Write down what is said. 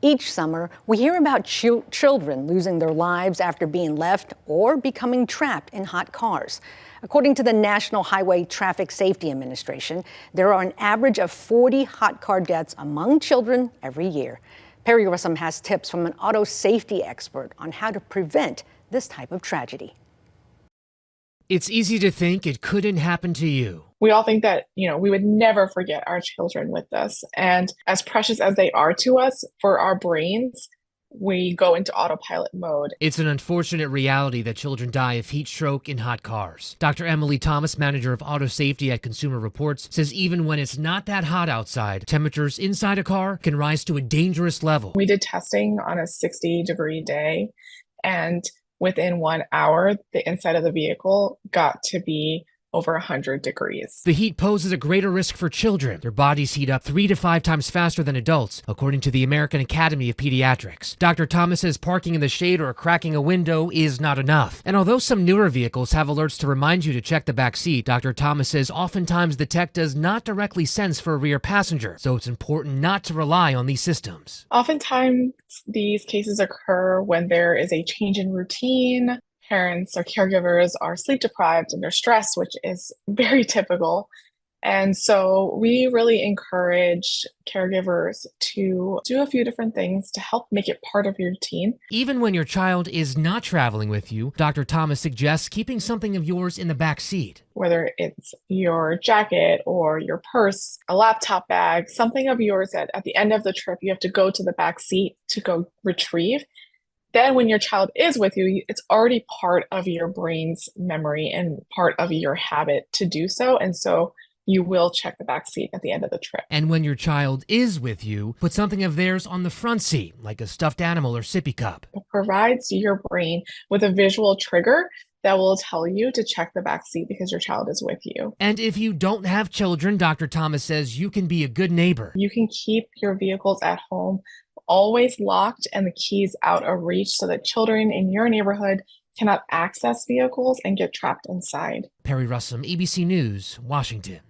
Each summer, we hear about children losing their lives after being left or becoming trapped in hot cars. According to the National Highway Traffic Safety Administration, there are an average of 40 hot car deaths among children every year. Perry Russum has tips from an auto safety expert on how to prevent this type of tragedy. It's easy to think it couldn't happen to you. We all think that, we would never forget our children with us. And as precious as they are to us, for our brains, we go into autopilot mode. It's an unfortunate reality that children die of heat stroke in hot cars. Dr. Emily Thomas, manager of auto safety at Consumer Reports, says even when it's not that hot outside, temperatures inside a car can rise to a dangerous level. We did testing on a 60-degree day, and within 1 hour, the inside of the vehicle got to be over 100 degrees. The heat poses a greater risk for children. Their bodies heat up 3 to 5 times faster than adults, according to the American Academy of Pediatrics. Dr. Thomas says parking in the shade or cracking a window is not enough. And although some newer vehicles have alerts to remind you to check the back seat, Dr. Thomas says oftentimes the tech does not directly sense for a rear passenger, so it's important not to rely on these systems. Oftentimes, these cases occur when there is a change in routine. Parents or caregivers are sleep deprived and they're stressed, which is very typical. And so we really encourage caregivers to do a few different things to help make it part of your routine. Even when your child is not traveling with you, Dr. Thomas suggests keeping something of yours in the back seat. Whether it's your jacket or your purse, a laptop bag, something of yours that at the end of the trip you have to go to the back seat to go retrieve. Then when your child is with you, it's already part of your brain's memory and part of your habit to do so. And so you will check the back seat at the end of the trip. And when your child is with you, put something of theirs on the front seat, like a stuffed animal or sippy cup. It provides your brain with a visual trigger that will tell you to check the back seat because your child is with you. And if you don't have children, Dr. Thomas says you can be a good neighbor. You can keep your vehicles at home always locked and the keys out of reach so that children in your neighborhood cannot access vehicles and get trapped inside. Perry Russum, ABC News, Washington.